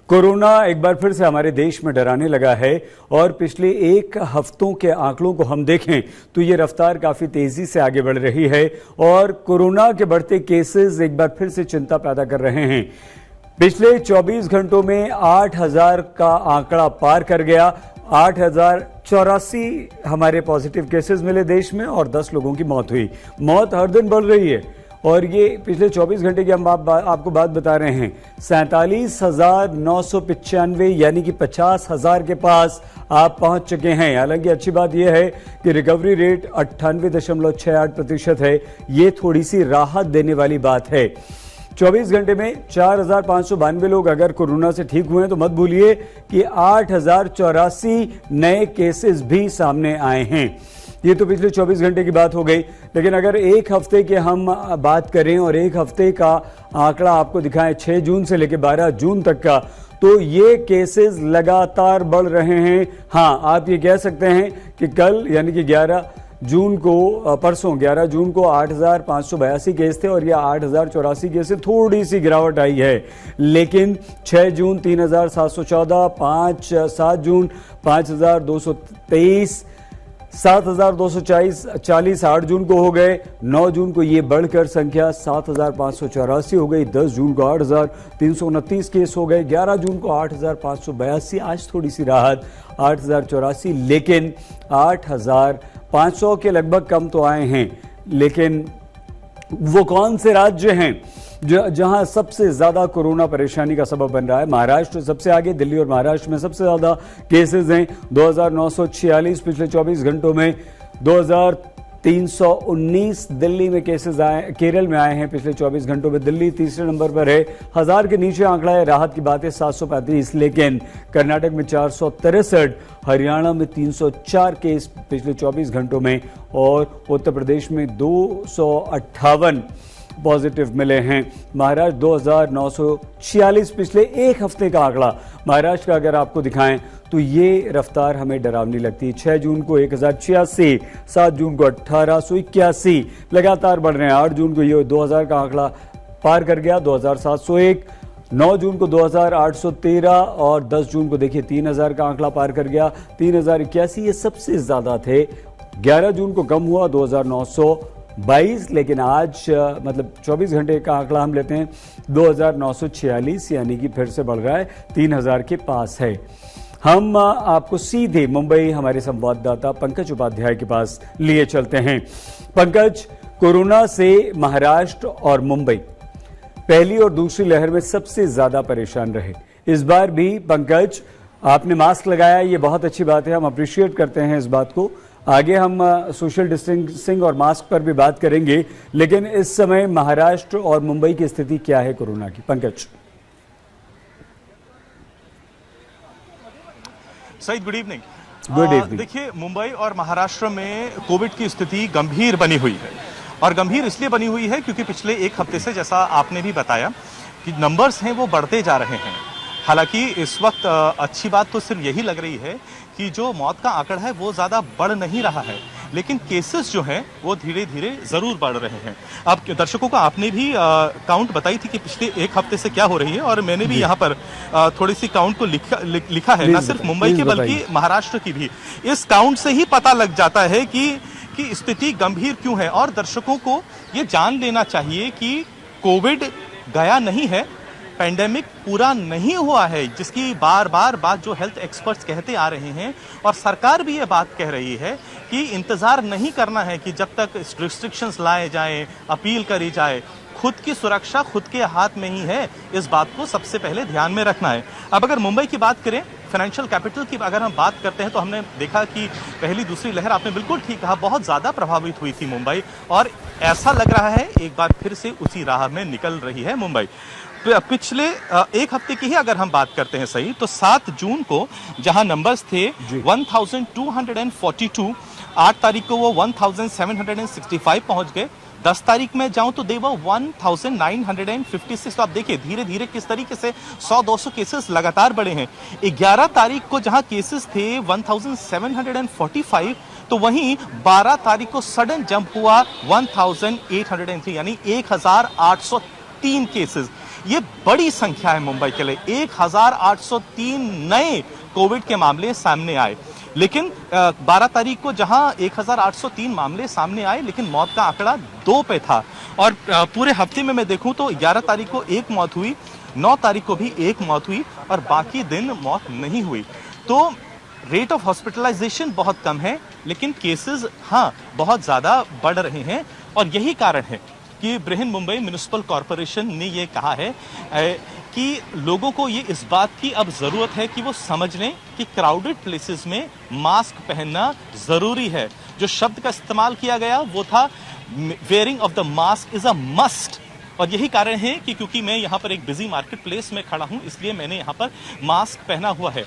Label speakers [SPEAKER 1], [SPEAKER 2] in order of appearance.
[SPEAKER 1] Corona एक बार फिर से हमारे देश में डराने लगा है और पिछले एक हफ्तों के आंकड़ों को हम देखें तो ये रफ्तार काफी तेजी से आगे बढ़ रही है और कोरोना के बढ़ते केसेस एक बार फिर से चिंता पैदा कर रहे हैं। पिछले 24 घंटों में 8,000 का आंकड़ा पार कर गया। 8,084 हमारे पॉजिटिव केसेस मिले देश में और 10 लोगों की मौत हुई। मौत हर दिन बढ़ रही है और ये पिछले 24 घंटे की हम आपको बात बता रहे हैं। 47,995 यानी कि 50,000 के पास आप पहुंच चुके हैं। हालांकि अच्छी बात यह है कि रिकवरी रेट 98.68% है। ये थोड़ी सी राहत देने वाली बात है। 24 घंटे में 4,592 लोग अगर कोरोना से ठीक हुए हैं तो मत भूलिए कि 8,084 नए केसेस भी सामने आए हैं। ये तो पिछले 24 घंटे की बात हो गई, लेकिन अगर एक हफ्ते की हम बात करें और एक हफ्ते का आंकड़ा आपको दिखाएं 6 जून से लेकर 12 जून तक का, तो ये केसेस लगातार बढ़ रहे हैं। हाँ, आप ये कह सकते हैं कि कल यानी कि 11 जून को परसों 11 जून को 8,582 केस थे और ये 8,084 केस से थोड़ी सी गिरावट आई है। लेकिन 6 जून 3,714, 7 जून 5,223, 7,240, 8 जून को हो गए। 9 जून को ये बढ़कर संख्या 7,584 हो गई। 10 जून को 8,329 केस हो गए। 11 जून को 8,582, आज थोड़ी सी राहत 8,084, लेकिन 8,500 के लगभग कम तो आए हैं। लेकिन वो कौन से राज्य हैं जहां सबसे ज्यादा कोरोना परेशानी का सबब बन रहा है? महाराष्ट्र सबसे आगे, दिल्ली और महाराष्ट्र में सबसे ज्यादा केसेस हैं। 2,946 पिछले 24 घंटों में। 2,319 दिल्ली में केसेस आए, केरल में आए हैं पिछले 24 घंटों में। दिल्ली तीसरे नंबर पर है। 1,000 के नीचे आंकड़ा है। राहत की बात है 735, लेकिन कर्नाटक में 463, हरियाणा में 304 केस पिछले 24 घंटों में और उत्तर प्रदेश में 258 पॉजिटिव मिले हैं। महाराष्ट्र 2,946 पिछले एक हफ्ते का आंकड़ा महाराष्ट्र का अगर आपको दिखाएं तो ये रफ्तार हमें डरावनी लगती है। 6 जून को 1,086, 7 जून को 1,881, लगातार बढ़ रहे हैं। 8 जून को ये 2,000 का आंकड़ा पार कर गया, 2,701। 9 जून को 2,813 और 10 जून को देखिए 3,000 का आंकड़ा पार कर गया, 3,081। ये सबसे ज्यादा थे। 11 जून को कम हुआ 2,922, लेकिन आज मतलब 24 घंटे का आंकड़ा हम लेते हैं 2,946, यानी कि फिर से बढ़ रहा है, 3,000 के पास है। हम आपको सीधे मुंबई हमारे संवाददाता पंकज उपाध्याय के पास लिए चलते हैं। पंकज, कोरोना से महाराष्ट्र और मुंबई पहली और दूसरी लहर में सबसे ज्यादा परेशान रहे। इस बार भी पंकज आपने मास्क लगाया, ये बहुत अच्छी बात है, हम अप्रिशिएट करते हैं इस बात को। आगे हम सोशल डिस्टेंसिंग और मास्क पर भी बात करेंगे, लेकिन इस समय महाराष्ट्र और मुंबई की स्थिति क्या है कोरोना की? Pankaj.
[SPEAKER 2] Saeed, good evening.
[SPEAKER 1] Good evening.
[SPEAKER 2] देखिए, मुंबई और महाराष्ट्र में कोविड की स्थिति गंभीर बनी हुई है और गंभीर इसलिए बनी हुई है क्योंकि पिछले एक हफ्ते से, जैसा आपने भी बताया, कि नंबर्स हैं वो बढ़ते जा रहे हैं। हालांकि इस वक्त अच्छी बात तो सिर्फ यही लग रही है कि जो मौत का आंकड़ा है वो ज्यादा बढ़ नहीं रहा है, लेकिन केसेस जो हैं वो धीरे धीरे जरूर बढ़ रहे हैं। अब दर्शकों को आपने भी काउंट बताई थी कि पिछले एक हफ्ते से क्या हो रही है, और मैंने भी यहाँ पर थोड़ी सी काउंट को लिखा है, न सिर्फ मुंबई के बल्कि महाराष्ट्र की भी। इस काउंट से ही पता लग जाता है कि स्थिति गंभीर क्यों है, और दर्शकों को ये जान लेना चाहिए कि कोविड गया नहीं है, पैंडेमिक पूरा नहीं हुआ है, जिसकी बार बार बात जो हेल्थ एक्सपर्ट्स कहते आ रहे हैं, और सरकार भी ये बात कह रही है कि इंतजार नहीं करना है कि जब तक रिस्ट्रिक्शंस लाए जाएं, अपील करी जाए। खुद की सुरक्षा खुद के हाथ में ही है, इस बात को सबसे पहले ध्यान में रखना है। अब अगर मुंबई की बात करें, फाइनेंशियल कैपिटल की अगर हम बात करते हैं, तो हमने देखा कि पहली दूसरी लहर, आपने बिल्कुल ठीक कहा, बहुत ज्यादा प्रभावित हुई थी मुंबई, और ऐसा लग रहा है एक बार फिर से उसी राह में निकल रही है मुंबई। पिछले एक हफ्ते की ही अगर हम बात करते हैं सही, तो 7 जून को जहां नंबर्स थे 1,242, 8 तारीख को वो 1,765 पहुंच गए। 10 तारीख में जाऊं तो देवर 1,956। तो आप देखिए धीरे धीरे किस तरीके से 100-200 केसेस लगातार बढ़े हैं। 11 तारीख को जहां केसेस थे 1,745, तो वहीं 12 तारीख को सडन जंप हुआ 1,803, यानी 1,803 केसेस। ये बड़ी संख्या है मुंबई के लिए। 1803 नए कोविड के मामले सामने आए, लेकिन 12 तारीख को जहां 1803 मामले सामने आए, लेकिन मौत का आंकड़ा 2 पे था। और पूरे हफ्ते में मैं देखूं तो 11 तारीख को 1 मौत हुई, 9 तारीख को भी 1 मौत हुई और बाकी दिन मौत नहीं हुई। तो रेट ऑफ हॉस्पिटलाइजेशन बहुत कम है, लेकिन केसेस हाँ बहुत ज्यादा बढ़ रहे हैं। और यही कारण है कि बृहन मुंबई म्युनिसिपल कॉरपोरेशन ने ये कहा है कि लोगों को ये इस बात की अब जरूरत है कि वो समझ लें कि क्राउडेड प्लेसेस में मास्क पहनना जरूरी है। जो शब्द का इस्तेमाल किया गया वो था wearing of the mask is a must. और यही कारण है कि क्योंकि मैं यहाँ पर एक बिजी मार्केट प्लेस में खड़ा हूँ, इसलिए मैंने यहाँ पर मास्क पहना हुआ है।